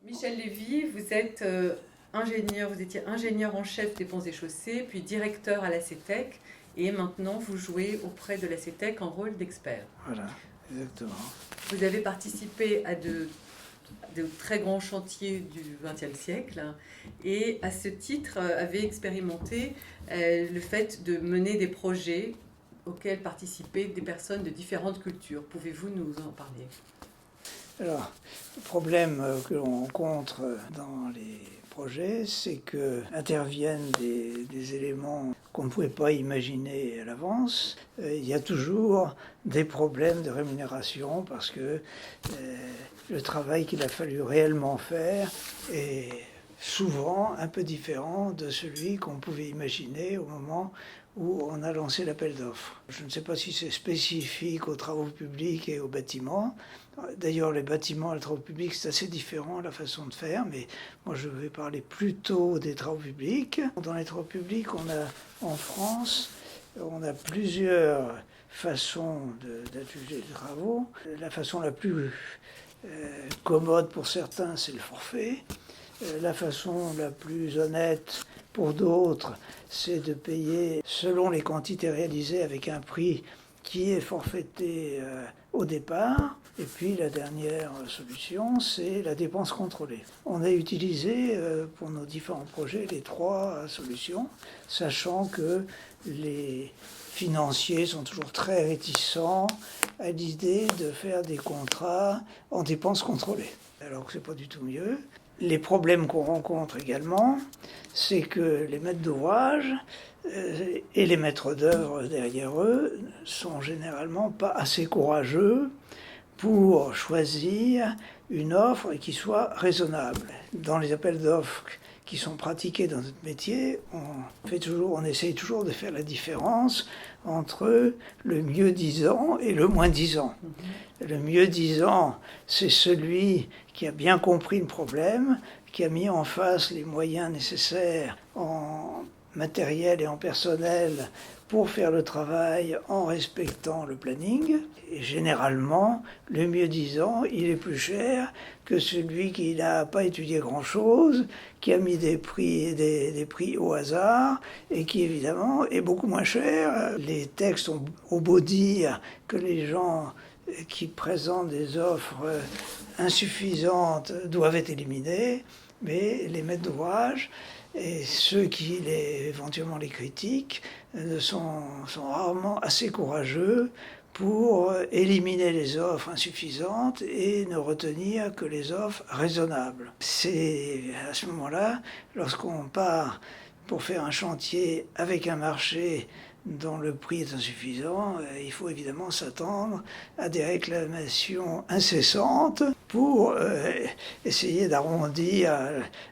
Michel Lévy, vous êtes ingénieur, vous étiez ingénieur en chef des ponts et chaussées, puis directeur à la CETEC, et maintenant vous jouez auprès de la CETEC en rôle d'expert. Voilà, exactement. Vous avez participé à de très grands chantiers du XXe siècle et à ce titre avez expérimenté le fait de mener des projets auxquels participaient des personnes de différentes cultures. Pouvez-vous nous en parler ? Alors, le problème que l'on rencontre dans les projets, c'est que interviennent des éléments qu'on ne pouvait pas imaginer à l'avance. Il y a toujours des problèmes de rémunération parce que le travail qu'il a fallu réellement faire est souvent un peu différent de celui qu'on pouvait imaginer au moment où on a lancé l'appel d'offres. Je ne sais pas si c'est spécifique aux travaux publics et aux bâtiments. D'ailleurs, les bâtiments et les travaux publics, c'est assez différent la façon de faire, mais moi je vais parler plutôt des travaux publics. Dans les travaux publics, en France, on a plusieurs façons d'adjuger les travaux. La façon la plus commode pour certains, c'est le forfait. La façon la plus honnête pour d'autres, c'est de payer selon les quantités réalisées avec un prix qui est forfaité au départ. Et puis la dernière solution, c'est la dépense contrôlée. On a utilisé pour nos différents projets les trois solutions, sachant que les financiers sont toujours très réticents à l'idée de faire des contrats en dépenses contrôlées, alors que c'est pas du tout mieux. Les problèmes qu'on rencontre également, c'est que les maîtres d'ouvrage et les maîtres d'œuvre derrière eux sont généralement pas assez courageux pour choisir une offre qui soit raisonnable. Dans les appels d'offres qui sont pratiqués dans notre métier, on essaye toujours de faire la différence entre le mieux-disant et le moins-disant. Le mieux-disant, c'est celui qui a bien compris le problème, qui a mis en face les moyens nécessaires en matériel et en personnel pour faire le travail en respectant le planning. Et généralement, le mieux-disant, il est plus cher que celui qui n'a pas étudié grand-chose, qui a mis des prix au hasard et qui évidemment est beaucoup moins cher. Les textes ont beau dire que les gens qui présentent des offres insuffisantes doivent être éliminés, mais les maîtres d'ouvrage et ceux qui éventuellement les critiquent sont rarement assez courageux pour éliminer les offres insuffisantes et ne retenir que les offres raisonnables. C'est à ce moment-là, lorsqu'on part pour faire un chantier avec un marché dont le prix est insuffisant, il faut évidemment s'attendre à des réclamations incessantes pour essayer d'arrondir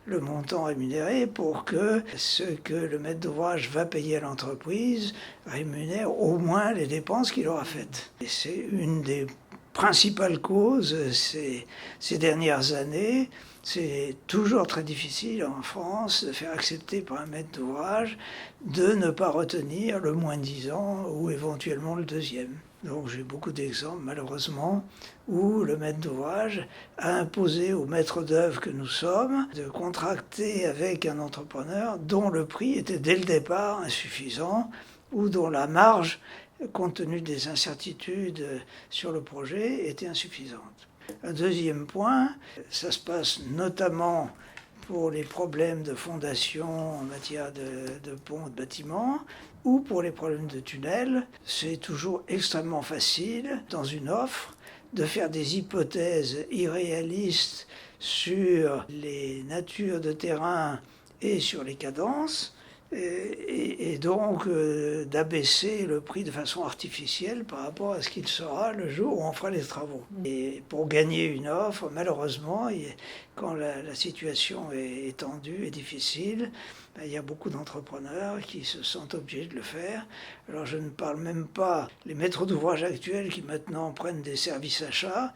le montant rémunéré pour que ce que le maître d'ouvrage va payer à l'entreprise rémunère au moins les dépenses qu'il aura faites. Et c'est une des principales causes ces dernières années. C'est toujours très difficile en France de faire accepter par un maître d'ouvrage de ne pas retenir le moins-disant ou éventuellement le deuxième. Donc j'ai beaucoup d'exemples, malheureusement, où le maître d'ouvrage a imposé au maître d'œuvre que nous sommes de contracter avec un entrepreneur dont le prix était dès le départ insuffisant ou dont la marge, compte tenu des incertitudes sur le projet, était insuffisante. Un deuxième point, ça se passe notamment pour les problèmes de fondation en matière de ponts, de bâtiments, ou pour les problèmes de tunnels. C'est toujours extrêmement facile, dans une offre, de faire des hypothèses irréalistes sur les natures de terrain et sur les cadences, et donc d'abaisser le prix de façon artificielle par rapport à ce qu'il sera le jour où on fera les travaux. Et pour gagner une offre, malheureusement, quand la situation est tendue et difficile, il y a beaucoup d'entrepreneurs qui se sentent obligés de le faire. Alors je ne parle même pas les maîtres d'ouvrage actuels qui maintenant prennent des services achats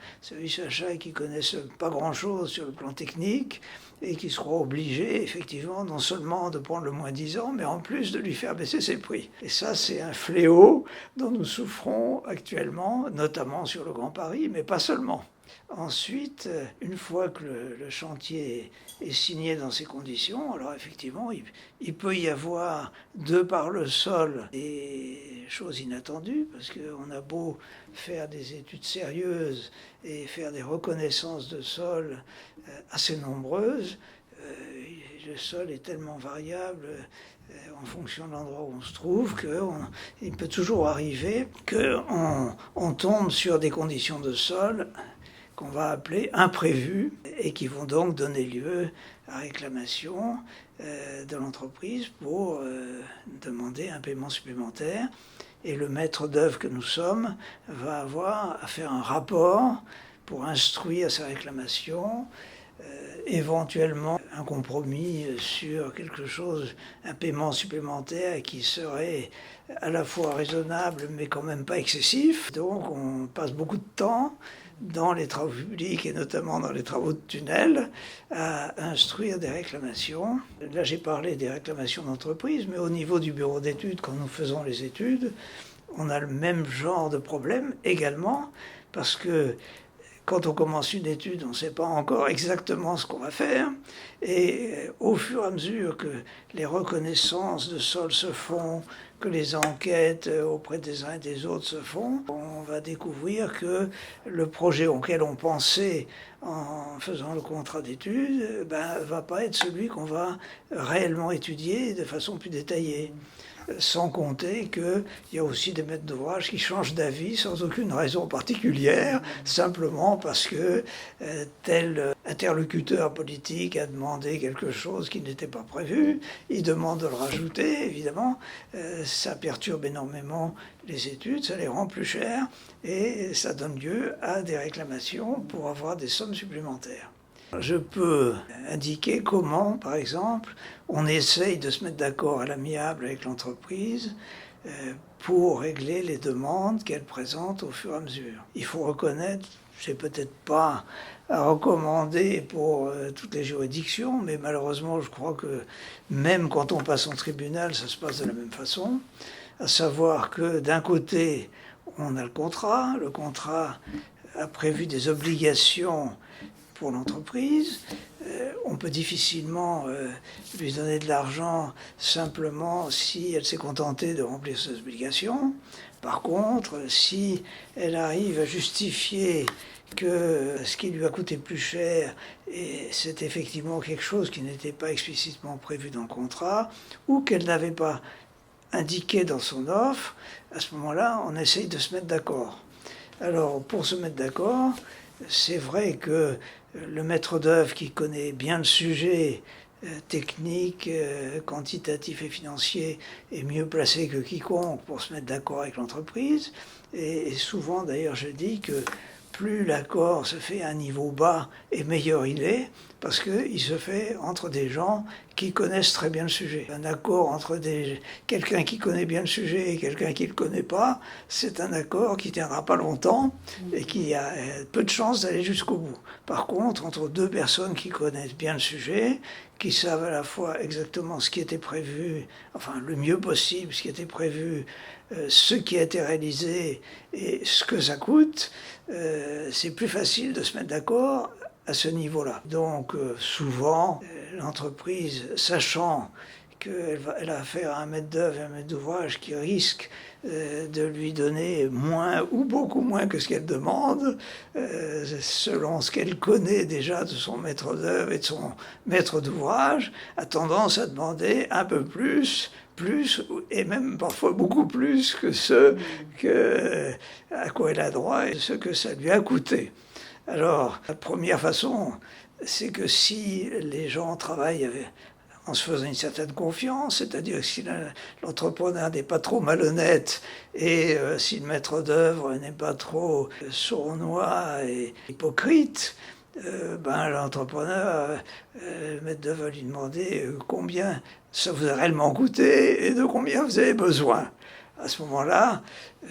qui connaissent pas grand-chose sur le plan technique et qui seront obligés effectivement non seulement de prendre le moins-disant, mais en plus de lui faire baisser ses prix. Et ça, c'est un fléau dont nous souffrons actuellement, notamment sur le Grand Paris, mais pas seulement. Ensuite, une fois que le chantier est signé dans ces conditions, alors effectivement, il peut y avoir, de par le sol, des choses inattendues, parce qu'on a beau faire des études sérieuses et faire des reconnaissances de sol assez nombreuses, le sol est tellement variable en fonction de l'endroit où on se trouve qu'il peut toujours arriver qu'on tombe sur des conditions de sol qu'on va appeler imprévues et qui vont donc donner lieu à réclamation de l'entreprise pour demander un paiement supplémentaire. Et le maître d'œuvre que nous sommes va avoir à faire un rapport pour instruire sa réclamation, éventuellement un compromis sur quelque chose, un paiement supplémentaire qui serait à la fois raisonnable mais quand même pas excessif. Donc on passe beaucoup de temps dans les travaux publics et notamment dans les travaux de tunnel à instruire des réclamations. Là j'ai parlé des réclamations d'entreprise, mais au niveau du bureau d'études, quand nous faisons les études, on a le même genre de problème également, parce que quand on commence une étude, on ne sait pas encore exactement ce qu'on va faire. Et au fur et à mesure que les reconnaissances de sol se font, que les enquêtes auprès des uns et des autres se font, on va découvrir que le projet auquel on pensait en faisant le contrat d'études ne va pas être celui qu'on va réellement étudier de façon plus détaillée. Sans compter qu'il y a aussi des maîtres d'ouvrage qui changent d'avis sans aucune raison particulière, simplement parce que tel interlocuteur politique a demandé quelque chose qui n'était pas prévu, il demande de le rajouter, évidemment, ça perturbe énormément les études, ça les rend plus chères et ça donne lieu à des réclamations pour avoir des sommes supplémentaires. Je peux indiquer comment, par exemple, on essaye de se mettre d'accord à l'amiable avec l'entreprise pour régler les demandes qu'elle présente au fur et à mesure. Il faut reconnaître, c'est peut-être pas à recommander pour toutes les juridictions, mais malheureusement, je crois que même quand on passe en tribunal, ça se passe de la même façon, à savoir que d'un côté, on a le contrat a prévu des obligations pour l'entreprise. On peut difficilement lui donner de l'argent simplement si elle s'est contentée de remplir ses obligations. Par contre, si elle arrive à justifier que ce qui lui a coûté plus cher, c'est effectivement quelque chose qui n'était pas explicitement prévu dans le contrat, ou qu'elle n'avait pas indiqué dans son offre, à ce moment-là, on essaye de se mettre d'accord. Alors, pour se mettre d'accord, c'est vrai que le maître d'œuvre qui connaît bien le sujet technique, quantitatif et financier est mieux placé que quiconque pour se mettre d'accord avec l'entreprise. Et souvent, d'ailleurs, je dis que plus l'accord se fait à un niveau bas et meilleur il est, parce qu'il se fait entre des gens qui connaissent très bien le sujet. Un accord entre quelqu'un qui connaît bien le sujet et quelqu'un qui ne le connaît pas, c'est un accord qui ne tiendra pas longtemps et qui a peu de chances d'aller jusqu'au bout. Par contre, entre deux personnes qui connaissent bien le sujet, qui savent à la fois exactement ce qui était prévu, enfin le mieux possible, ce qui était prévu, ce qui a été réalisé et ce que ça coûte, c'est plus facile de se mettre d'accord à ce niveau-là. Donc souvent, l'entreprise, sachant qu'elle a affaire à un maître d'œuvre et un maître d'ouvrage qui risque de lui donner moins ou beaucoup moins que ce qu'elle demande, selon ce qu'elle connaît déjà de son maître d'œuvre et de son maître d'ouvrage, a tendance à demander un peu plus, et même parfois beaucoup plus que à quoi elle a droit et ce que ça lui a coûté. Alors, la première façon, c'est que si les gens travaillent en se faisant une certaine confiance, c'est-à-dire si l'entrepreneur n'est pas trop malhonnête et si le maître d'œuvre n'est pas trop sournois et hypocrite, l'entrepreneur, le maître d'œuvre va lui demander combien ça vous a réellement coûté et de combien vous avez besoin. À ce moment-là,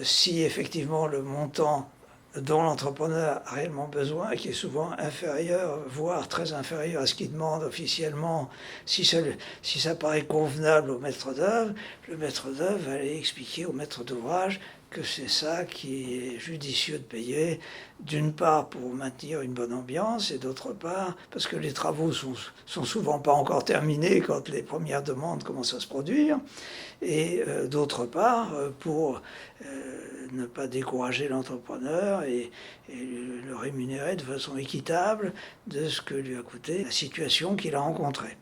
si effectivement le montant dont l'entrepreneur a réellement besoin, qui est souvent inférieur, voire très inférieur à ce qu'il demande officiellement, si ça paraît convenable au maître d'œuvre, le maître d'œuvre va aller expliquer au maître d'ouvrage que c'est ça qui est judicieux de payer, d'une part pour maintenir une bonne ambiance et d'autre part parce que les travaux sont souvent pas encore terminés quand les premières demandes commencent à se produire, et d'autre part pour ne pas décourager l'entrepreneur et le rémunérer de façon équitable de ce que lui a coûté la situation qu'il a rencontrée.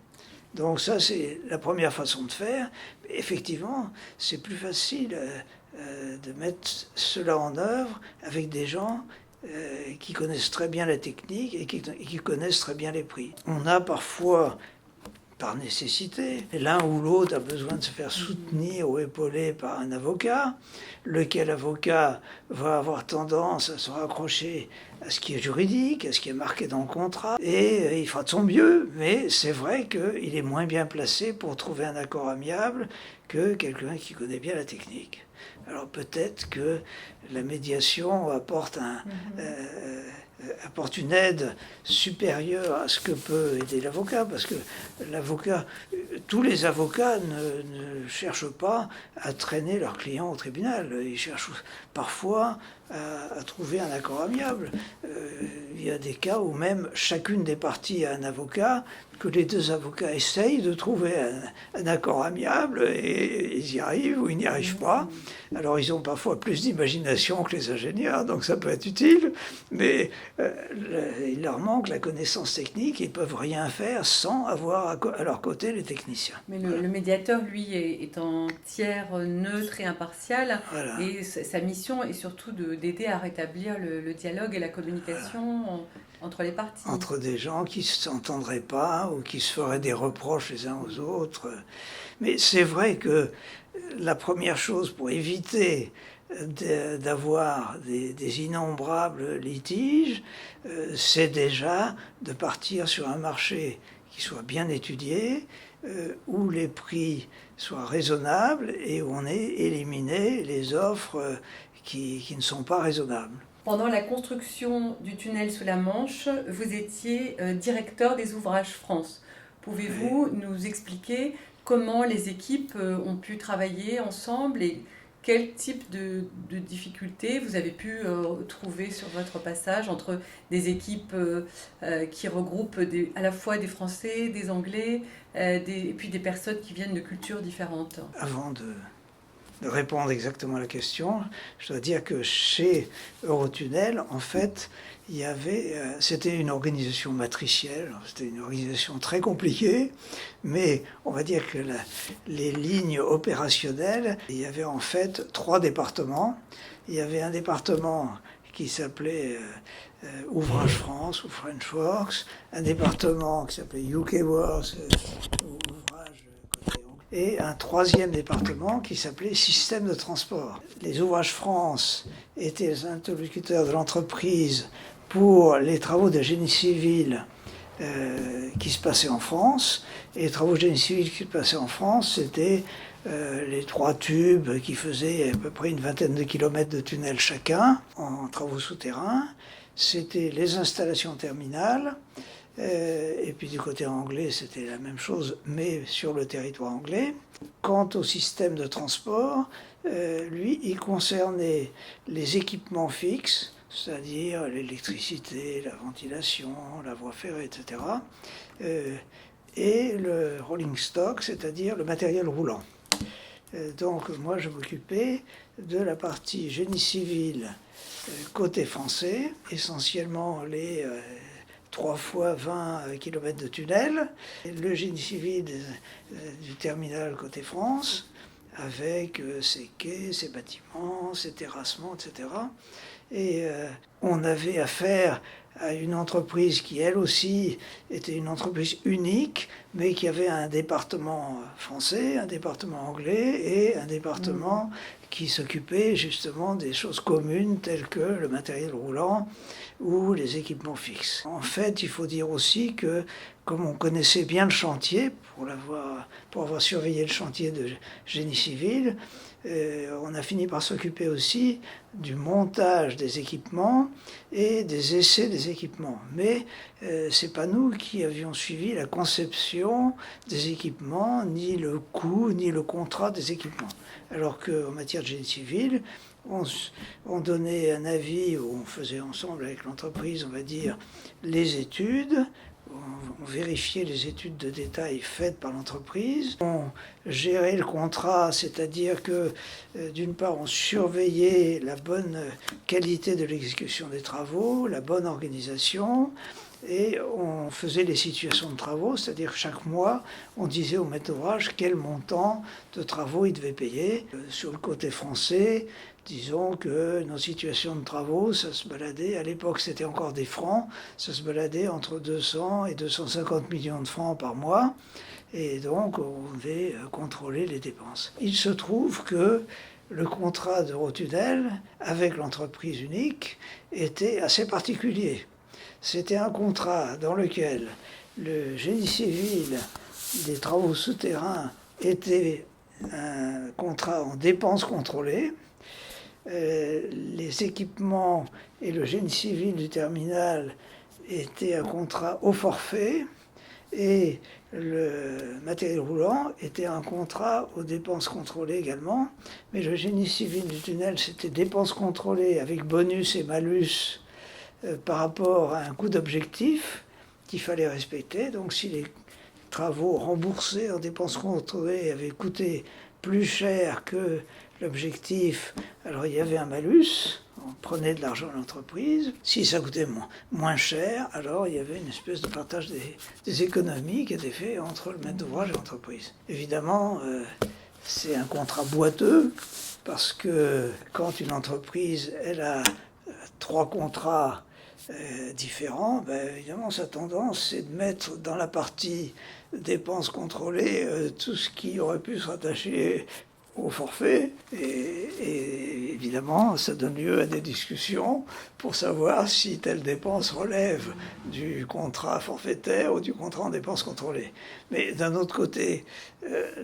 Donc ça, c'est la première façon de faire. Effectivement, c'est plus facile de mettre cela en œuvre avec des gens qui connaissent très bien la technique et qui connaissent très bien les prix. On a parfois, par nécessité, l'un ou l'autre a besoin de se faire soutenir ou épauler par un avocat, lequel avocat va avoir tendance à se raccrocher à ce qui est juridique, à ce qui est marqué dans le contrat, et il fera de son mieux, mais c'est vrai qu'il est moins bien placé pour trouver un accord amiable que quelqu'un qui connaît bien la technique. Alors peut-être que la médiation apporte une aide supérieure à ce que peut aider l'avocat, parce que l'avocat, tous les avocats ne cherchent pas à traîner leurs clients au tribunal. Ils cherchent parfois à trouver un accord amiable. Il y a des cas où même chacune des parties a un avocat, que les deux avocats essayent de trouver un accord amiable et ils y arrivent ou ils n'y arrivent pas. Alors ils ont parfois plus d'imagination que les ingénieurs, donc ça peut être utile, mais il leur manque la connaissance technique, ils ne peuvent rien faire sans avoir à leur côté les techniciens. Mais le médiateur, lui, est en tiers neutre et impartial, voilà. Et sa mission est surtout d'aider à rétablir le dialogue et la communication entre les parties. Entre des gens qui ne s'entendraient pas ou qui se feraient des reproches les uns aux autres. Mais c'est vrai que la première chose pour éviter d'avoir des innombrables litiges, c'est déjà de partir sur un marché qui soit bien étudié, où les prix soient raisonnables et où on ait éliminé les offres qui ne sont pas raisonnables. Pendant la construction du tunnel sous la Manche, vous étiez directeur des ouvrages France. Pouvez-vous nous expliquer comment les équipes ont pu travailler ensemble et quel type de difficultés vous avez pu trouver sur votre passage entre des équipes qui regroupent à la fois des Français, des Anglais, et puis des personnes qui viennent de cultures différentes? Avant de répondre exactement à la question, je dois dire que chez Eurotunnel, en fait, c'était une organisation matricielle, c'était une organisation très compliquée, mais on va dire que les lignes opérationnelles, il y avait en fait 3 départements. Il y avait un département qui s'appelait Ouvrage France ou French Works, un département qui s'appelait UK Works, et un 3e département qui s'appelait Système de transport. Les Ouvrages France étaient les interlocuteurs de l'entreprise pour les travaux de génie civil qui se passaient en France. Et les travaux de génie civil qui se passaient en France, c'était les 3 tubes qui faisaient à peu près une vingtaine de kilomètres de tunnels chacun en travaux souterrains. C'était les installations terminales. Et puis du côté anglais, c'était la même chose, mais sur le territoire anglais. Quant au système de transport, lui, il concernait les équipements fixes, c'est-à-dire l'électricité, la ventilation, la voie ferrée, etc. Et le rolling stock, c'est-à-dire le matériel roulant. Donc moi, je m'occupais de la partie génie civil côté français, essentiellement les 3 fois 20 km de tunnel, le génie civil du terminal côté France, avec ses quais, ses bâtiments, ses terrassements, etc. Et on avait affaire à une entreprise qui, elle aussi, était une entreprise unique, mais qui avait un département français, un département anglais et un département qui s'occupait justement des choses communes telles que le matériel roulant ou les équipements fixes. En fait, il faut dire aussi que, comme on connaissait bien le chantier, pour avoir surveillé le chantier de génie civil, on a fini par s'occuper aussi du montage des équipements et des essais des équipements. Mais c'est pas nous qui avions suivi la conception des équipements, ni le coût, ni le contrat des équipements. Alors qu'en matière de génie civil, on donnait un avis, où on faisait ensemble avec l'entreprise, on va dire, les études. On vérifiait les études de détail faites par l'entreprise. On gérait le contrat, c'est-à-dire que d'une part, on surveillait la bonne qualité de l'exécution des travaux, la bonne organisation, et on faisait les situations de travaux, c'est-à-dire chaque mois, on disait au maître d'ouvrage quel montant de travaux il devait payer. Sur le côté français, disons que nos situations de travaux, ça se baladait, à l'époque c'était encore des francs, ça se baladait entre 200 et 250 millions de francs par mois, et donc on devait contrôler les dépenses. Il se trouve que le contrat d'Eurotunnel avec l'entreprise unique était assez particulier. C'était un contrat dans lequel le génie civil des travaux souterrains était un contrat en dépenses contrôlées. Les équipements et le génie civil du terminal étaient un contrat au forfait et le matériel roulant était un contrat aux dépenses contrôlées également. Mais le génie civil du tunnel, c'était dépenses contrôlées avec bonus et malus par rapport à un coût d'objectif qu'il fallait respecter. Donc si les travaux remboursés en dépenses contrôlées avaient coûté plus cher que l'objectif, alors il y avait un malus, on prenait de l'argent à l'entreprise. Si ça coûtait moins cher, alors il y avait une espèce de partage des économies qui était fait entre le maître d'ouvrage et l'entreprise. Évidemment, c'est un contrat boiteux, parce que quand une entreprise elle a 3 contrats différents, évidemment sa tendance c'est de mettre dans la partie dépenses contrôlées tout ce qui aurait pu se rattacher au forfait, et évidemment ça donne lieu à des discussions pour savoir si telle dépense relève du contrat forfaitaire ou du contrat en dépenses contrôlées. Mais d'un autre côté,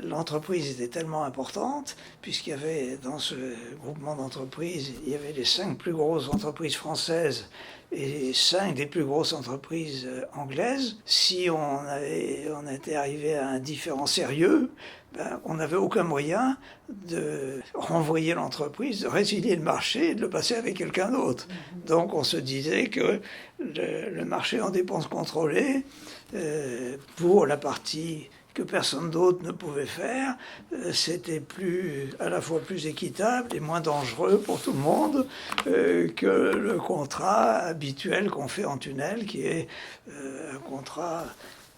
l'entreprise était tellement importante, puisqu'il y avait dans ce groupement d'entreprises, il y avait les 5 plus grosses entreprises françaises et 5 des plus grosses entreprises anglaises. Si on était arrivé à un différend sérieux, on n'avait aucun moyen de renvoyer l'entreprise, de résilier le marché et de le passer avec quelqu'un d'autre. Donc on se disait que le marché en dépenses contrôlées, pour la partie que personne d'autre ne pouvait faire, c'était à la fois plus équitable et moins dangereux pour tout le monde que le contrat habituel qu'on fait en tunnel, qui est un contrat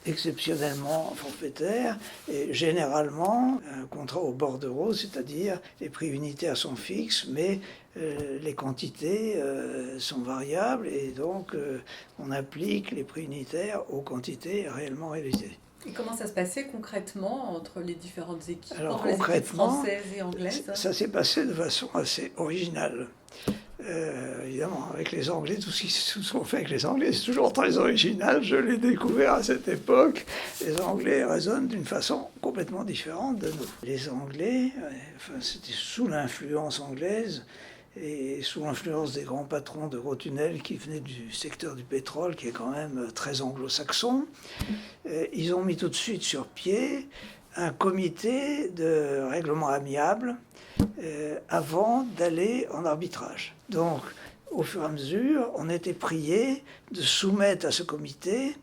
exceptionnellement forfaitaire et généralement un contrat au bordereau, c'est-à-dire les prix unitaires sont fixes, mais les quantités sont variables, et donc on applique les prix unitaires aux quantités réellement réalisées. Et comment ça se passait concrètement entre les différentes équipes, Alors, entre les équipes françaises et anglaises? Ça s'est passé de façon assez originale. Évidemment, avec les Anglais, tout ce qu'on fait avec les Anglais, c'est toujours très original. Je l'ai découvert à cette époque. Les Anglais raisonnent d'une façon complètement différente de nous. Les Anglais, c'était sous l'influence anglaise et sous l'influence des grands patrons d'Eurotunnel qui venaient du secteur du pétrole, qui est quand même très anglo-saxon. Ils ont mis tout de suite sur pied un comité de règlement amiable avant d'aller en arbitrage. Donc, au fur et à mesure, on était prié de soumettre à ce comité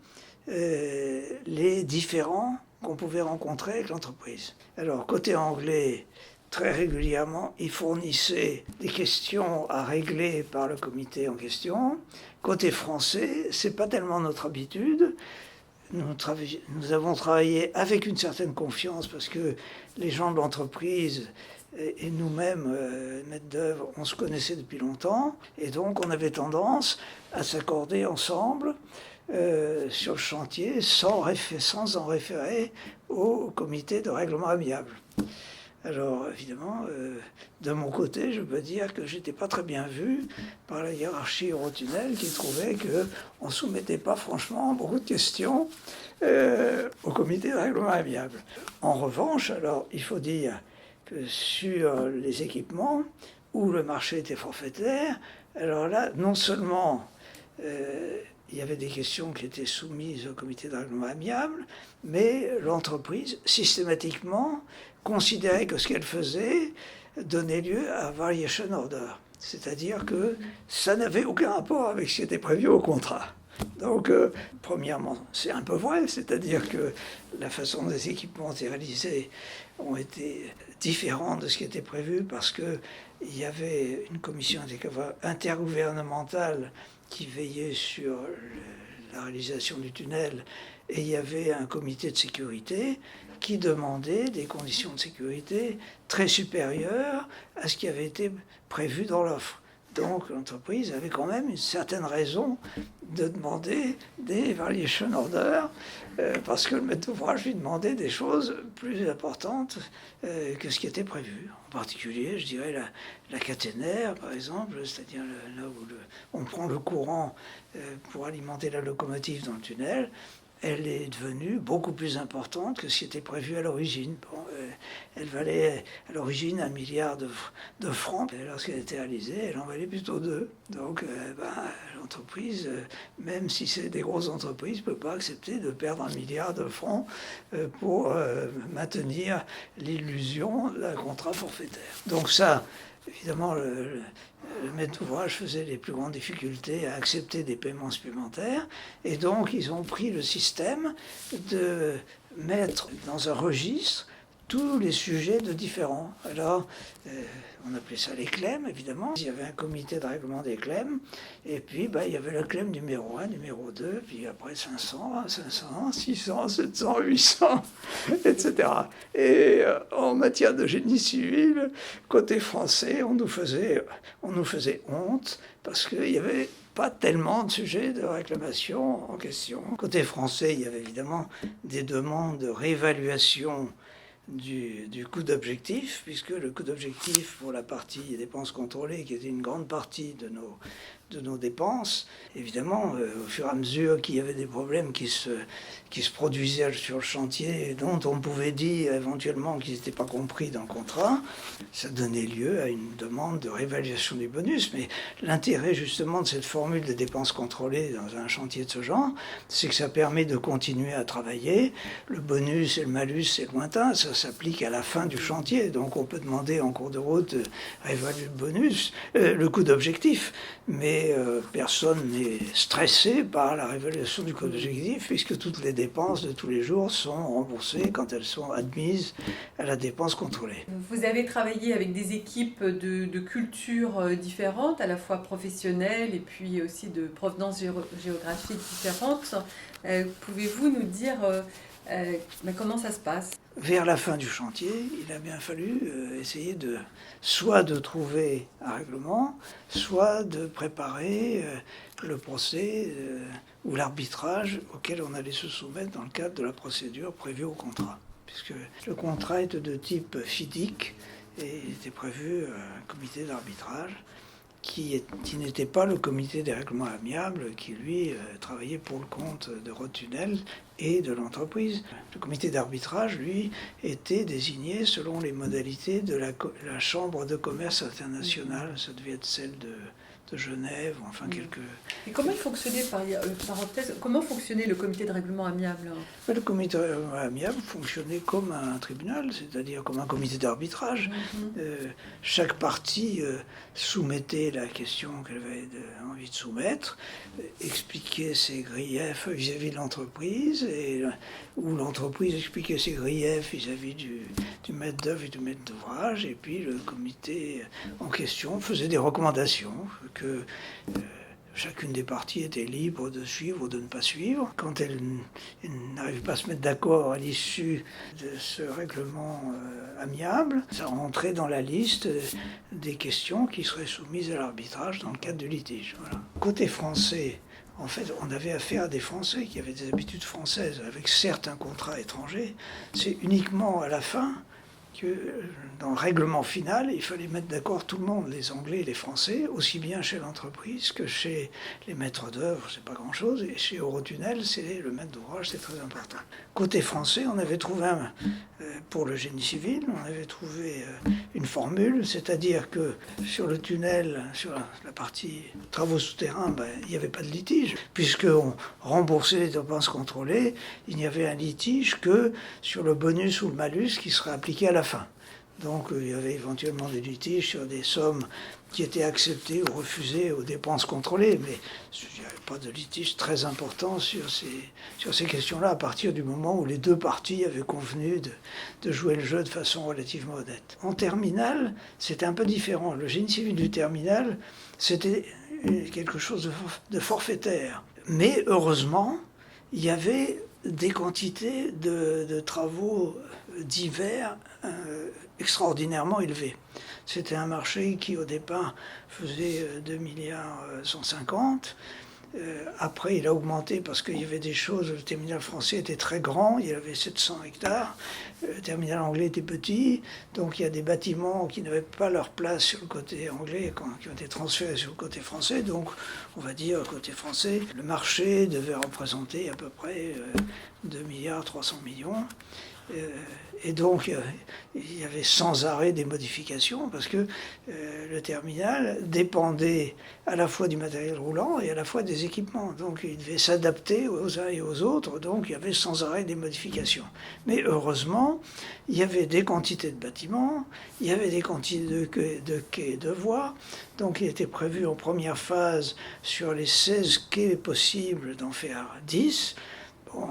les différends qu'on pouvait rencontrer avec l'entreprise. Alors, côté anglais, très régulièrement, ils fournissaient des questions à régler par le comité en question. Côté français, c'est pas tellement notre habitude. Nous avons travaillé avec une certaine confiance, parce que les gens de l'entreprise et nous-mêmes, maîtres d'œuvre, on se connaissait depuis longtemps, et donc on avait tendance à s'accorder ensemble sur le chantier sans en référer au comité de règlement amiable. Alors évidemment, de mon côté, je peux dire que j'étais pas très bien vu par la hiérarchie Eurotunnel, qui trouvait qu'on ne soumettait pas franchement beaucoup de questions au comité de règlement amiable. En revanche, alors il faut dire que sur les équipements où le marché était forfaitaire, alors là, non seulement il y avait des questions qui étaient soumises au comité de règlement amiable, mais l'entreprise, systématiquement, considérait que ce qu'elle faisait donnait lieu à variation order. C'est-à-dire que ça n'avait aucun rapport avec ce qui était prévu au contrat. Donc, premièrement, c'est un peu vrai, c'est-à-dire que la façon dont les équipements étaient réalisés ont été différents de ce qui était prévu parce qu'il y avait une commission intergouvernementale qui veillait sur la réalisation du tunnel et il y avait un comité de sécurité qui demandait des conditions de sécurité très supérieures à ce qui avait été prévu dans l'offre. Donc l'entreprise avait quand même une certaine raison de demander des variation orders parce que le maître d'ouvrage lui demandait des choses plus importantes que ce qui était prévu. En particulier, je dirais la caténaire, par exemple, c'est-à-dire là où on prend le courant pour alimenter la locomotive dans le tunnel. Elle est devenue beaucoup plus importante que ce qui était prévu à l'origine. Bon, elle valait à l'origine 1 milliard de francs. Et lorsqu'elle a été réalisée, elle en valait plutôt 2. Donc l'entreprise, même si c'est des grosses entreprises, ne peut pas accepter de perdre 1 milliard de francs pour maintenir l'illusion d'un contrat forfaitaire. Donc ça, évidemment, le maître d'ouvrage faisait les plus grandes difficultés à accepter des paiements supplémentaires. Et donc, ils ont pris le système de mettre dans un registre tous les sujets de différents. Alors, on appelait ça les clèmes, évidemment. Il y avait un comité de règlement des clèmes. Et puis, il y avait la clème numéro 1, numéro 2, puis après 500, 500, 600, 700, 800, etc. Et en matière de génie civil, côté français, on nous faisait honte parce qu'il y avait pas tellement de sujets de réclamation en question. Côté français, il y avait évidemment des demandes de réévaluation du coût d'objectif, puisque le coût d'objectif pour la partie dépenses contrôlées, qui était une grande partie de nos dépenses, évidemment, au fur et à mesure qu'il y avait des problèmes qui se produisaient sur le chantier, et dont on pouvait dire éventuellement qu'ils n'étaient pas compris dans le contrat, ça donnait lieu à une demande de réévaluation du bonus. Mais l'intérêt justement de cette formule de dépenses contrôlées dans un chantier de ce genre, c'est que ça permet de continuer à travailler. Le bonus et le malus, c'est lointain, ça s'applique à la fin du chantier, donc on peut demander en cours de route de réévaluer le bonus, le coût d'objectif, mais personne n'est stressé par la réévaluation du coût d'objectif, puisque toutes les dépenses de tous les jours sont remboursées quand elles sont admises à la dépense contrôlée. Vous avez travaillé avec des équipes de cultures différentes, à la fois professionnelles et puis aussi de provenance géographique différentes. Pouvez-vous nous dire comment ça se passe ? Vers la fin du chantier, il a bien fallu essayer soit de trouver un règlement, soit de préparer le procès ou l'arbitrage auquel on allait se soumettre dans le cadre de la procédure prévue au contrat. Puisque le contrat est de type FIDIC et il était prévu un comité d'arbitrage qui n'était pas le comité des règlements amiables qui, lui, travaillait pour le compte de Rotunnel et de l'entreprise. Le comité d'arbitrage, lui, était désigné selon les modalités de la Chambre de commerce internationale. Ça devait être celle de Genève, enfin quelques... Et comment il fonctionnait, parenthèse, comment fonctionnait le comité de règlement amiable ? Le comité de règlement amiable fonctionnait comme un tribunal, c'est-à-dire comme un comité d'arbitrage. Chaque partie soumettait la question qu'elle avait envie de soumettre, expliquait ses griefs vis-à-vis de l'entreprise, ou l'entreprise expliquait ses griefs vis-à-vis du maître d'œuvre et du maître d'ouvrage, et puis le comité en question faisait des recommandations que chacune des parties était libre de suivre ou de ne pas suivre. Quand elle n'arrive pas à se mettre d'accord à l'issue de ce règlement amiable, ça rentrait dans la liste des questions qui seraient soumises à l'arbitrage dans le cadre du litige. Voilà. Côté français, en fait, on avait affaire à des Français qui avaient des habitudes françaises, avec certains contrats étrangers. C'est uniquement à la fin que dans le règlement final, il fallait mettre d'accord tout le monde, les Anglais et les Français, aussi bien chez l'entreprise que chez les maîtres d'œuvre, c'est pas grand-chose, et chez Eurotunnel, c'est le maître d'ouvrage, c'est très important. Côté français, on avait trouvé, pour le génie civil, on avait trouvé une formule, c'est-à-dire que sur le tunnel, sur la partie travaux souterrains, il n'y avait pas de litige, puisqu'on remboursait les dépenses contrôlées, il n'y avait un litige que sur le bonus ou le malus qui serait appliqué à la fin. Donc il y avait éventuellement des litiges sur des sommes qui étaient acceptées ou refusées aux dépenses contrôlées, mais il n'y avait pas de litige très important sur ces questions-là, à partir du moment où les deux parties avaient convenu de jouer le jeu de façon relativement honnête. En terminale, c'était un peu différent. Le génie civil du terminal, c'était quelque chose de forfaitaire. Mais heureusement, il y avait des quantités de travaux divers extraordinairement élevés. C'était un marché qui au départ faisait 2 milliards 150. Après, il a augmenté parce qu'il y avait des choses. Le terminal français était très grand, il y avait 700 hectares. Le terminal anglais était petit, donc il y a des bâtiments qui n'avaient pas leur place sur le côté anglais, qui ont été transférés sur le côté français. Donc, on va dire, côté français, le marché devait représenter à peu près 2 milliards 300 millions. Et donc, il y avait sans arrêt des modifications parce que le terminal dépendait à la fois du matériel roulant et à la fois des équipements. Donc, il devait s'adapter aux uns et aux autres. Donc, il y avait sans arrêt des modifications. Mais heureusement, il y avait des quantités de bâtiments, il y avait des quantités de quais et de voies. Donc, il était prévu en première phase sur les 16 quais possibles d'en faire 10. Bon,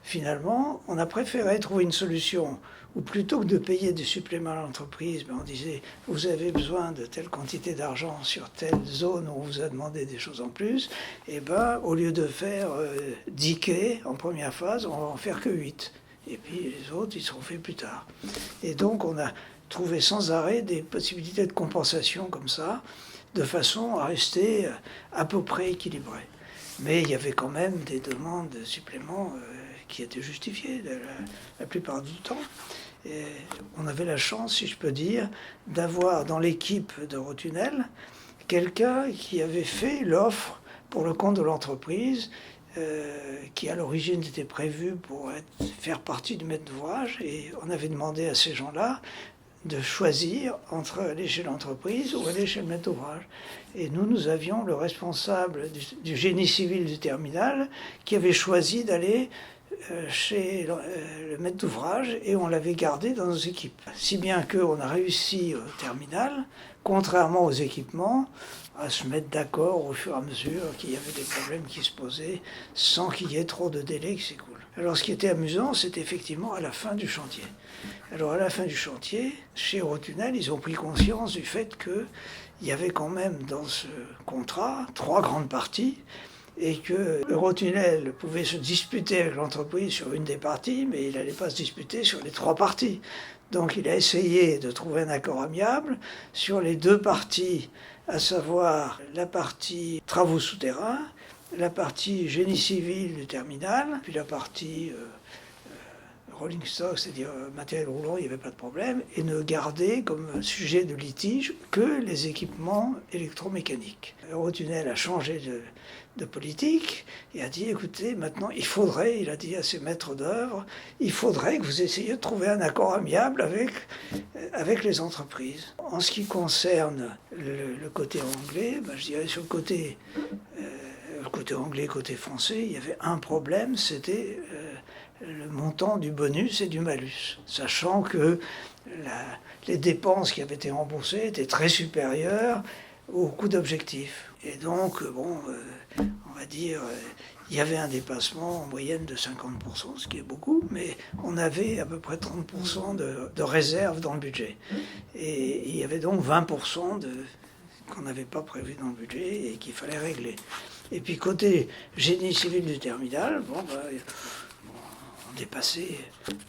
finalement, on a préféré trouver une solution où plutôt que de payer des suppléments à l'entreprise, on disait vous avez besoin de telle quantité d'argent sur telle zone où on vous a demandé des choses en plus, et au lieu de faire 10 quais en première phase, on va en faire que 8. Et puis les autres, ils seront faits plus tard. Et donc on a trouvé sans arrêt des possibilités de compensation comme ça, de façon à rester à peu près équilibré. Mais il y avait quand même des demandes de suppléments qui étaient justifiées la plupart du temps. Et on avait la chance, si je peux dire, d'avoir dans l'équipe d'Eurotunnel quelqu'un qui avait fait l'offre pour le compte de l'entreprise, qui à l'origine était prévu pour faire partie du maître d'ouvrage. Et on avait demandé à ces gens-là de choisir entre aller chez l'entreprise ou aller chez le maître d'ouvrage. Et nous avions le responsable du génie civil du terminal qui avait choisi d'aller chez le maître d'ouvrage et on l'avait gardé dans nos équipes. Si bien qu'on a réussi au terminal, contrairement aux équipements, à se mettre d'accord au fur et à mesure qu'il y avait des problèmes qui se posaient sans qu'il y ait trop de délais qui s'écoulent. Alors ce qui était amusant, c'était effectivement à la fin du chantier. Alors à la fin du chantier, chez Eurotunnel, ils ont pris conscience du fait qu'il y avait quand même dans ce contrat 3 grandes parties et que Eurotunnel pouvait se disputer avec l'entreprise sur une des parties, mais il n'allait pas se disputer sur les 3 parties. Donc il a essayé de trouver un accord amiable sur les 2 parties, à savoir la partie travaux souterrains, la partie génie civil du terminal, puis la partie rolling stock, c'est-à-dire matériel roulant, il n'y avait pas de problème, et ne garder comme sujet de litige que les équipements électromécaniques. Eurotunnel a changé de politique et a dit, écoutez, maintenant, il a dit à ses maîtres d'œuvre, il faudrait que vous essayiez de trouver un accord amiable avec les entreprises. En ce qui concerne le côté anglais, je dirais sur le côté anglais, côté français, il y avait un problème, c'était le montant du bonus et du malus, sachant que les dépenses qui avaient été remboursées étaient très supérieures au coût d'objectif. Et donc, on va dire, il y avait un dépassement en moyenne de 50%, ce qui est beaucoup, mais on avait à peu près 30% de réserve dans le budget. Et il y avait donc 20% qu'on n'avait pas prévu dans le budget et qu'il fallait régler. Et puis côté génie civil du terminal, on dépassait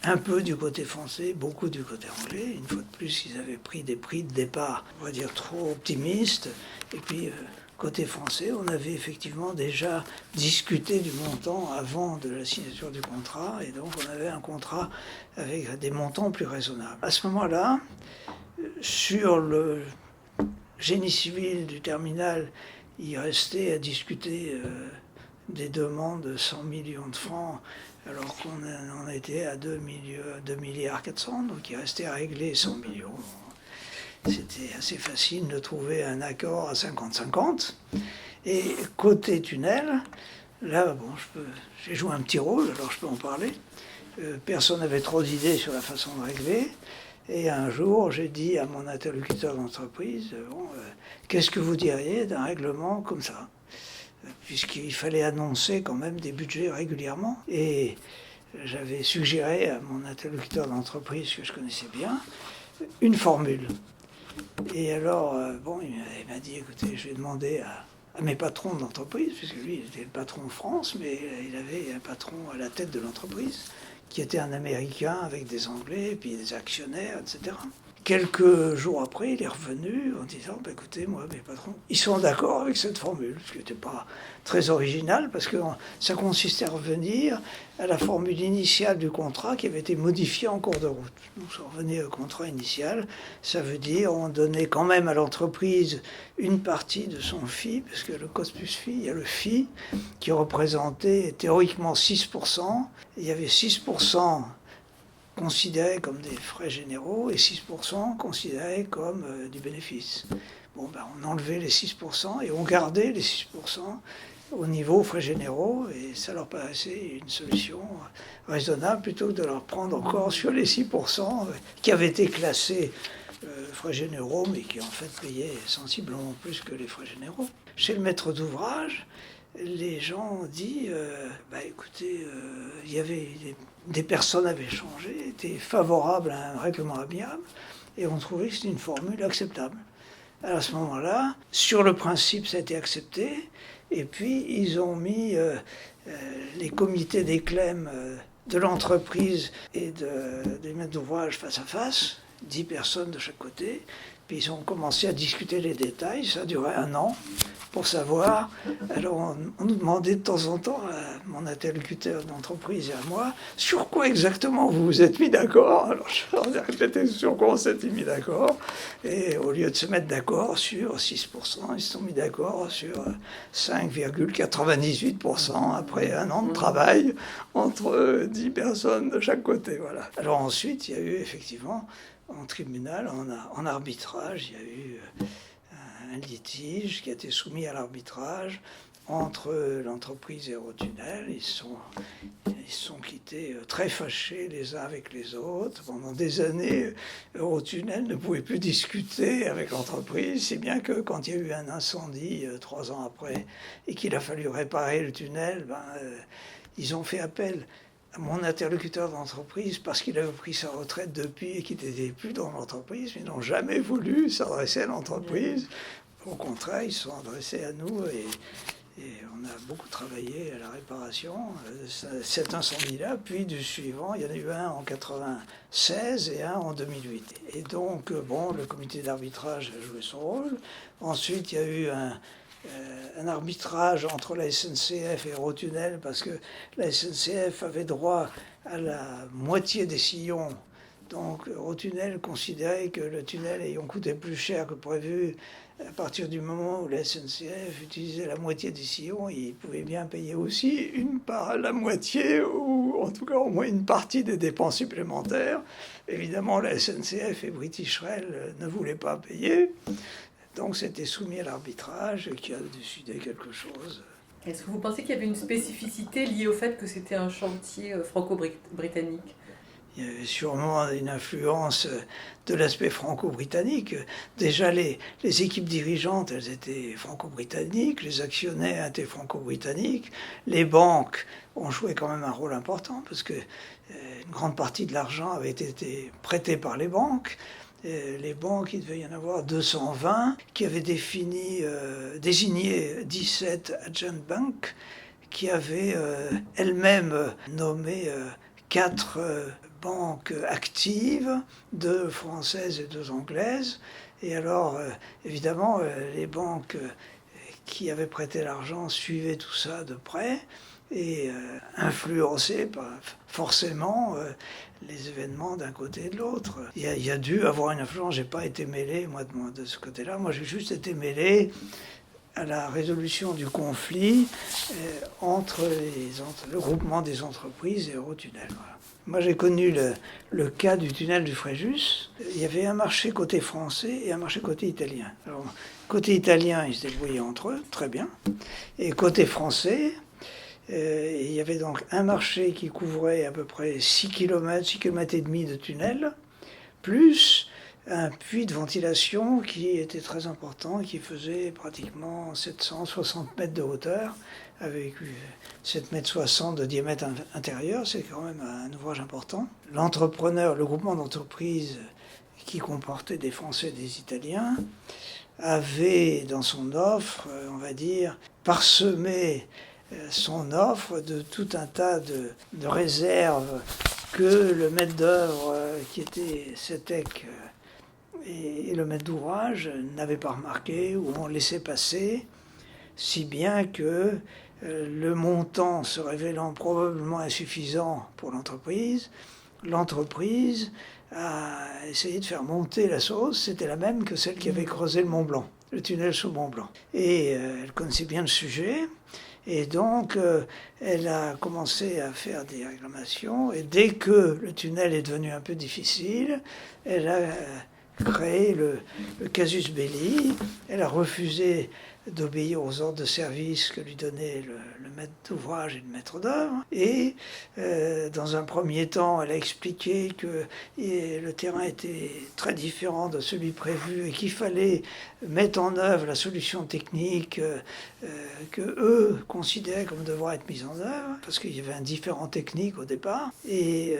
un peu du côté français, beaucoup du côté anglais. Une fois de plus, ils avaient pris des prix de départ, on va dire, trop optimistes. Et puis, côté français, on avait effectivement déjà discuté du montant avant de la signature du contrat, et donc on avait un contrat avec des montants plus raisonnables. À ce moment-là, sur le génie civil du terminal, il restait à discuter des demandes de 100 millions de francs, alors qu'on en était à 2 milliards 400, donc il restait à régler 100 millions. C'était assez facile de trouver un accord à 50-50. Et côté tunnel, là, bon, j'ai joué un petit rôle, alors je peux en parler. Personne n'avait trop d'idées sur la façon de régler. Et un jour, j'ai dit à mon interlocuteur d'entreprise, qu'est-ce que vous diriez d'un règlement comme ça ? Puisqu'il fallait annoncer quand même des budgets régulièrement. Et j'avais suggéré à mon interlocuteur d'entreprise, que je connaissais bien, une formule. Et alors, il m'a dit, écoutez, je vais demander à mes patrons d'entreprise, puisque lui, il était le patron de France, mais il avait un patron à la tête de l'entreprise, qui était un Américain avec des Anglais, et puis des actionnaires, etc. Quelques jours après, il est revenu en disant, écoutez, moi, mes patrons, ils sont d'accord avec cette formule, ce qui n'était pas très original, parce que ça consistait à revenir à la formule initiale du contrat qui avait été modifiée en cours de route. Donc ça revenait au contrat initial, ça veut dire on donnait quand même à l'entreprise une partie de son fee, parce que le cost plus fee, il y a le fee qui représentait théoriquement 6%, il y avait 6% considérés comme des frais généraux et 6% considérés comme du bénéfice. On enlevait les 6% et on gardait les 6% au niveau frais généraux, et ça leur paraissait une solution raisonnable plutôt que de leur prendre encore sur les 6% qui avaient été classés frais généraux, mais qui en fait payaient sensiblement plus que les frais généraux. Chez le maître d'ouvrage, les gens ont dit, écoutez, il y avait des personnes avaient changé, étaient favorables à un règlement amiable, et on trouvait que c'était une formule acceptable. Alors à ce moment-là, sur le principe, ça a été accepté, et puis ils ont mis les comités d'éclème de l'entreprise et des maîtres d'ouvrage face à face, 10 personnes de chaque côté, puis ils ont commencé à discuter les détails, ça a duré 1 an, pour savoir. Alors on nous demandait de temps en temps, à mon interlocuteur d'entreprise et à moi, sur quoi exactement vous vous êtes mis d'accord. Alors je leur ai répété sur quoi on s'était mis d'accord, et au lieu de se mettre d'accord sur 6%, ils se sont mis d'accord sur 5,98% après 1 an de travail entre 10 personnes de chaque côté. Voilà. Alors ensuite, il y a eu effectivement, en tribunal, en arbitrage, il y a eu un litige qui a été soumis à l'arbitrage entre l'entreprise et Eurotunnel. Ils se sont quittés très fâchés les uns avec les autres. Pendant des années, Eurotunnel ne pouvait plus discuter avec l'entreprise, si bien que quand il y a eu un incendie 3 ans après et qu'il a fallu réparer le tunnel, ils ont fait appel à mon interlocuteur d'entreprise parce qu'il avait pris sa retraite depuis et qu'il n'était plus dans l'entreprise, mais ils n'ont jamais voulu s'adresser à l'entreprise. Au contraire, ils se sont adressés à nous et on a beaucoup travaillé à la réparation de cet incendie-là, puis du suivant, il y en a eu un en 96 et un en 2008. Et donc, le comité d'arbitrage a joué son rôle. Ensuite, il y a eu un arbitrage entre la SNCF et Eurotunnel, parce que la SNCF avait droit à la moitié des sillons. Donc Eurotunnel considérait que le tunnel ayant coûté plus cher que prévu, à partir du moment où la SNCF utilisait la moitié des sillons, il pouvait bien payer aussi la moitié, ou en tout cas au moins une partie des dépenses supplémentaires. Évidemment, la SNCF et British Rail ne voulaient pas payer. Donc c'était soumis à l'arbitrage qui a décidé quelque chose. Est-ce que vous pensez qu'il y avait une spécificité liée au fait que c'était un chantier franco-britannique ? Il y avait sûrement une influence de l'aspect franco-britannique. Déjà, les équipes dirigeantes, elles étaient franco-britanniques, les actionnaires étaient franco-britanniques, les banques ont joué quand même un rôle important, parce que une grande partie de l'argent avait été prêté par les banques. Les banques, il devait y en avoir 220, qui avaient désigné 17 agent banks, qui avaient elles-mêmes nommé 4 banques actives, 2 françaises et 2 anglaises. Et alors, évidemment, les banques qui avait prêté l'argent suivait tout ça de près et influençait forcément les événements d'un côté et de l'autre. Il y a dû avoir une influence, j'ai pas été mêlé moi de ce côté-là, moi j'ai juste été mêlé à la résolution du conflit entre le groupement des entreprises et Eurotunnel. Voilà. Moi j'ai connu le cas du tunnel du Fréjus. Il y avait un marché côté français et un marché côté italien. Alors, côté italien, ils se débrouillaient entre eux, très bien. Et côté français, il y avait donc un marché qui couvrait à peu près 6 km et demi de tunnel, plus un puits de ventilation qui était très important, qui faisait pratiquement 760 mètres de hauteur, avec 7,60 m de diamètre intérieur, c'est quand même un ouvrage important. L'entrepreneur, le groupement d'entreprises qui comportait des Français et des Italiens, avait dans son offre, on va dire, parsemé son offre de tout un tas de réserves que le maître d'œuvre qui était CETEC et le maître d'ouvrage n'avaient pas remarqué ou ont laissé passer, si bien que le montant se révélant probablement insuffisant pour l'entreprise a essayé de faire monter la sauce. C'était la même que celle qui avait creusé le Mont Blanc, le tunnel sous Mont Blanc. Et elle connaissait bien le sujet. Et donc, elle a commencé à faire des réclamations. Et dès que le tunnel est devenu un peu difficile, elle a créé le casus belli. Elle a refusé d'obéir aux ordres de service que lui donnait le maître d'ouvrage et le maître d'œuvre. Et dans un premier temps, elle a expliqué que le terrain était très différent de celui prévu et qu'il fallait mettre en œuvre la solution technique que eux considéraient comme devant être mise en œuvre, parce qu'il y avait un différent technique au départ, et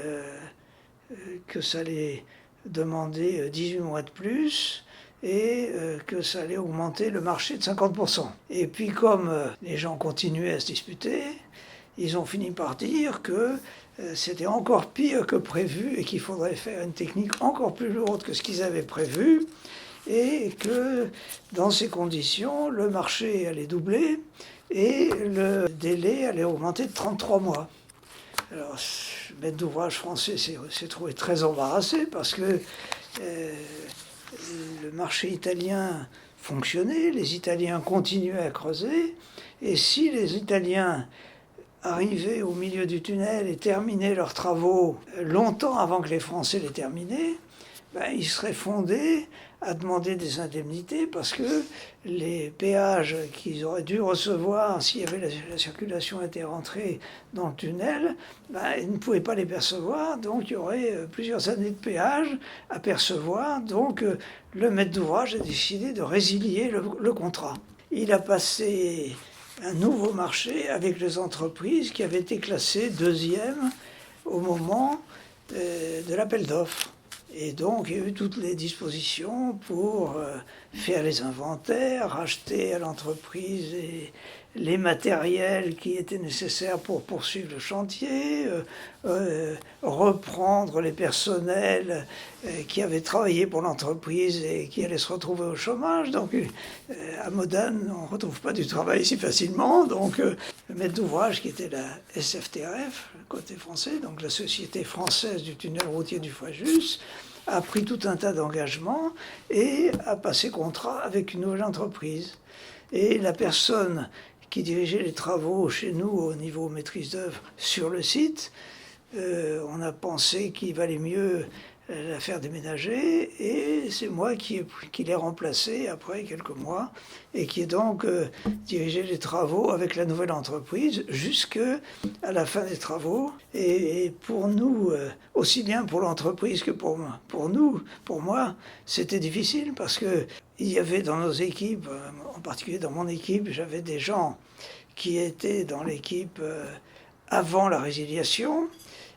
que ça allait demander 18 mois de plus, et que ça allait augmenter le marché de 50%. Et puis comme les gens continuaient à se disputer, ils ont fini par dire que c'était encore pire que prévu et qu'il faudrait faire une technique encore plus lourde que ce qu'ils avaient prévu, et que dans ces conditions, le marché allait doubler et le délai allait augmenter de 33 mois. Alors, le maître d'ouvrage français s'est trouvé très embarrassé parce que le marché italien fonctionnait, les Italiens continuaient à creuser, et si les Italiens arrivaient au milieu du tunnel et terminaient leurs travaux longtemps avant que les Français les terminaient, ils seraient fondés à demander des indemnités parce que les péages qu'ils auraient dû recevoir s'il y avait la circulation était rentrée dans le tunnel, ils ne pouvaient pas les percevoir, donc il y aurait plusieurs années de péage à percevoir. Donc le maître d'ouvrage a décidé de résilier le contrat. Il a passé un nouveau marché avec les entreprises qui avaient été classées deuxième au moment de l'appel d'offres. Et donc, il y a eu toutes les dispositions pour faire les inventaires, racheter à l'entreprise les matériels qui étaient nécessaires pour poursuivre le chantier, reprendre les personnels qui avaient travaillé pour l'entreprise et qui allaient se retrouver au chômage. Donc, à Modane, on ne retrouve pas du travail si facilement. Donc, le maître d'ouvrage, qui était la SFTRF, côté français, donc la Société française du tunnel routier du Fréjus, a pris tout un tas d'engagements et a passé contrat avec une nouvelle entreprise. Et la personne qui dirigeait les travaux chez nous au niveau maîtrise d'œuvre sur le site, on a pensé qu'il valait mieux la faire déménager, et c'est moi qui l'ai remplacé après quelques mois et qui ai donc dirigé les travaux avec la nouvelle entreprise jusqu'à la fin des travaux. Et pour nous, aussi bien pour l'entreprise que pour moi, c'était difficile parce que il y avait dans nos équipes, en particulier dans mon équipe, j'avais des gens qui étaient dans l'équipe avant la résiliation,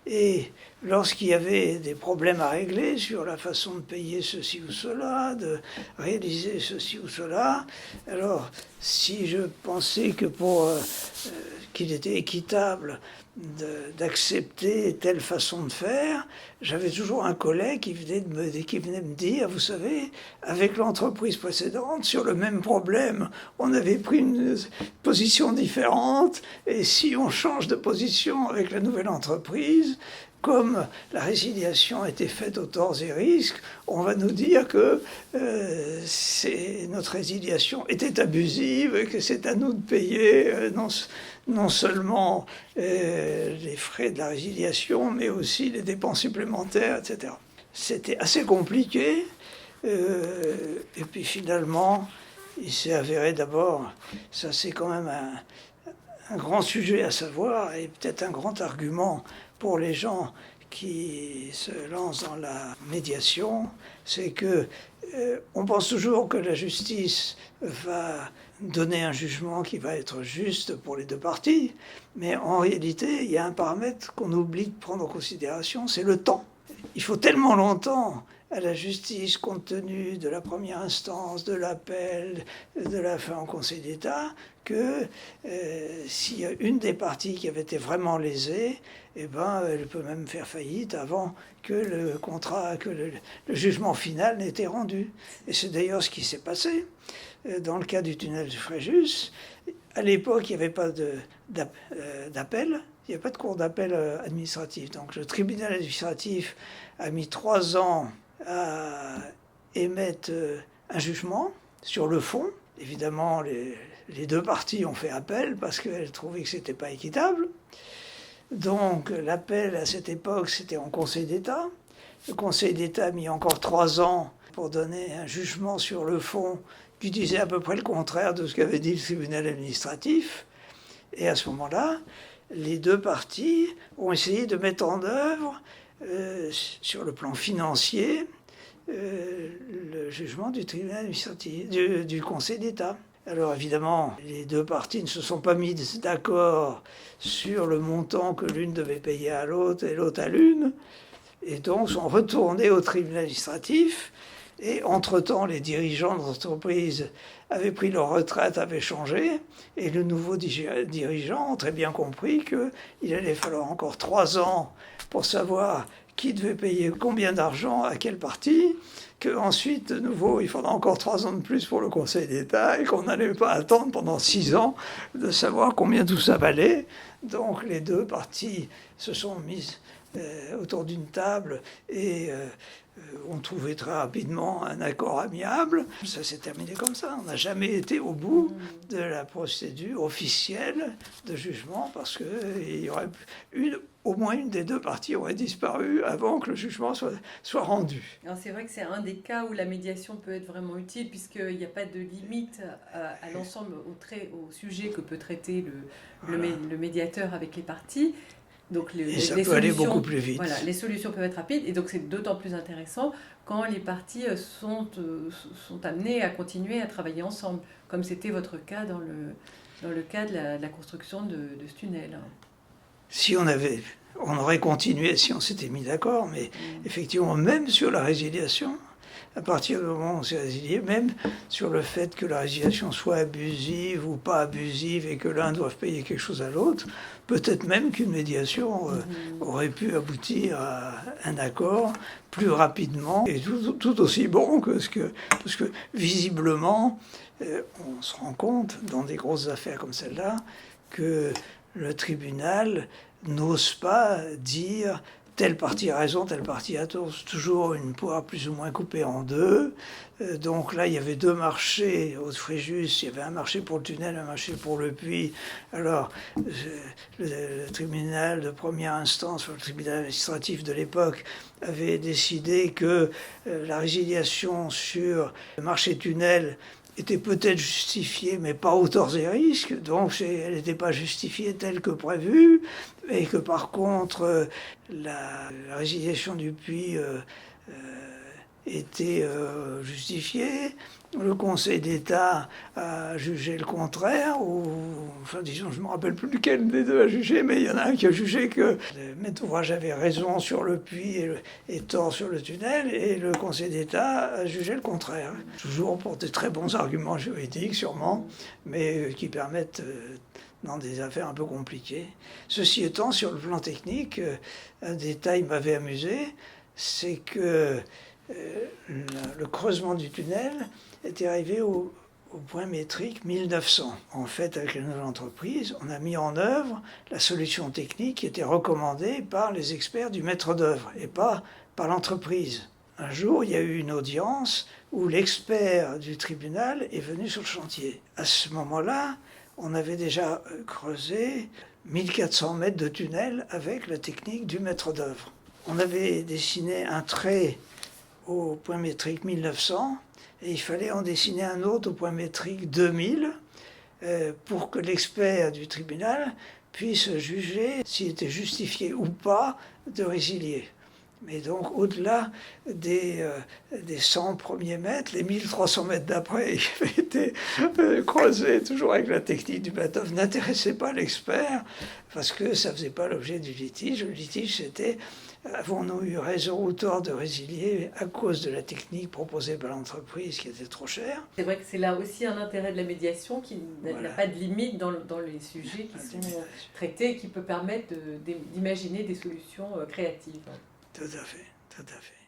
et lorsqu'il y avait des problèmes à régler sur la façon de payer ceci ou cela, de réaliser ceci ou cela, alors si je pensais que qu'il était équitable d'accepter telle façon de faire, j'avais toujours un collègue qui venait me dire, vous savez, avec l'entreprise précédente, sur le même problème, on avait pris une position différente, et si on change de position avec la nouvelle entreprise, comme la résiliation était faite aux torts et risques, on va nous dire que notre résiliation était abusive et que c'est à nous de payer non seulement les frais de la résiliation, mais aussi les dépenses supplémentaires, etc. C'était assez compliqué. Et puis finalement, il s'est avéré d'abord, ça c'est quand même un grand sujet à savoir et peut-être un grand argument pour les gens qui se lancent dans la médiation, c'est que on pense toujours que la justice va donner un jugement qui va être juste pour les deux parties, mais en réalité, il y a un paramètre qu'on oublie de prendre en considération, c'est le temps. Il faut tellement longtemps à la justice, compte tenu de la première instance, de l'appel, de la fin en Conseil d'État, que s'il y a une des parties qui avait été vraiment lésée, eh ben, elle peut même faire faillite avant que le jugement final n'ait été rendu. Et c'est d'ailleurs ce qui s'est passé. Dans le cas du tunnel du Fréjus, à l'époque, il n'y avait pas d'appel, il n'y avait pas de cour d'appel administratif. Donc le tribunal administratif a mis 3 ans à émettre un jugement sur le fond. Évidemment, les deux parties ont fait appel parce qu'elles trouvaient que ce n'était pas équitable. Donc l'appel à cette époque, c'était en Conseil d'État. Le Conseil d'État a mis encore 3 ans pour donner un jugement sur le fond qui disait à peu près le contraire de ce qu'avait dit le tribunal administratif. Et à ce moment-là, les deux parties ont essayé de mettre en œuvre, sur le plan financier, le jugement du tribunal administratif, du Conseil d'État. Alors évidemment, les deux parties ne se sont pas mises d'accord sur le montant que l'une devait payer à l'autre et l'autre à l'une, et donc sont retournés au tribunal administratif. Et entre-temps, les dirigeants de l'entreprise avaient pris leur retraite, avaient changé, et le nouveau dirigeant a très bien compris qu'il allait falloir encore 3 ans pour savoir qui devait payer combien d'argent à quelle partie, qu'ensuite, de nouveau, il faudra encore 3 ans de plus pour le Conseil d'État, et qu'on n'allait pas attendre pendant 6 ans de savoir combien tout ça valait. Donc les deux parties se sont mises autour d'une table et ont trouvé très rapidement un accord amiable. Ça s'est terminé comme ça. On n'a jamais été au bout de la procédure officielle de jugement parce qu'il y aurait au moins une des deux parties aurait disparu avant que le jugement soit rendu. Alors c'est vrai que c'est un des cas où la médiation peut être vraiment utile puisqu'il n'y a pas de limite à l'ensemble, au sujet que peut traiter le médiateur avec les parties. Donc ça peut aller beaucoup plus vite. Voilà, les solutions peuvent être rapides et donc c'est d'autant plus intéressant quand les parties sont amenées à continuer à travailler ensemble, comme c'était votre cas dans le cas de la construction de ce tunnel. Si on aurait continué si on s'était mis d'accord, mais effectivement, même sur la résiliation, à partir du moment où on s'est résilié, même sur le fait que la résiliation soit abusive ou pas abusive et que l'un doive payer quelque chose à l'autre, peut-être même qu'une médiation aurait pu aboutir à un accord plus rapidement et tout aussi bon parce que visiblement, on se rend compte dans des grosses affaires comme celle-là que le tribunal n'ose pas dire telle partie a raison, telle partie a tort. C'est toujours une poire plus ou moins coupée en deux. Donc là, il y avait 2 marchés au Fréjus. Il y avait un marché pour le tunnel, un marché pour le puits. Alors, le tribunal de première instance, le tribunal administratif de l'époque, avait décidé que la résiliation sur le marché tunnel était peut-être justifiée, mais pas aux torts et risques, donc elle n'était pas justifiée telle que prévue, et que par contre, la résiliation du puits était justifié. Le Conseil d'État a jugé le contraire, ou, enfin disons, je ne me rappelle plus lequel des deux a jugé, mais il y en a un qui a jugé que le maître d'ouvrage avait raison sur le puits et tort sur le tunnel, et le Conseil d'État a jugé le contraire. Toujours pour de très bons arguments juridiques, sûrement, mais qui permettent, dans des affaires un peu compliquées. Ceci étant, sur le plan technique, un détail m'avait amusé, c'est que le creusement du tunnel était arrivé au point métrique 1900. En fait, avec la nouvelle entreprise, on a mis en œuvre la solution technique qui était recommandée par les experts du maître d'œuvre et pas par l'entreprise. Un jour, il y a eu une audience où l'expert du tribunal est venu sur le chantier. À ce moment-là, on avait déjà creusé 1400 mètres de tunnel avec la technique du maître d'œuvre. On avait dessiné un trait au point métrique 1900 et il fallait en dessiner un autre au point métrique 2000 pour que l'expert du tribunal puisse juger s'il était justifié ou pas de résilier. Mais donc au-delà des 100 premiers mètres, les 1300 mètres d'après qui avaient été creusés toujours avec la technique du maître d'œuvre n'intéressaient pas l'expert parce que ça ne faisait pas l'objet du litige. Le litige c'était avons-nous eu raison ou tort de résilier à cause de la technique proposée par l'entreprise qui était trop chère? C'est vrai que c'est là aussi un intérêt de la médiation qui n'a pas de limite dans les sujets qui sont traités et qui peut permettre d'imaginer des solutions créatives. Tout à fait, tout à fait.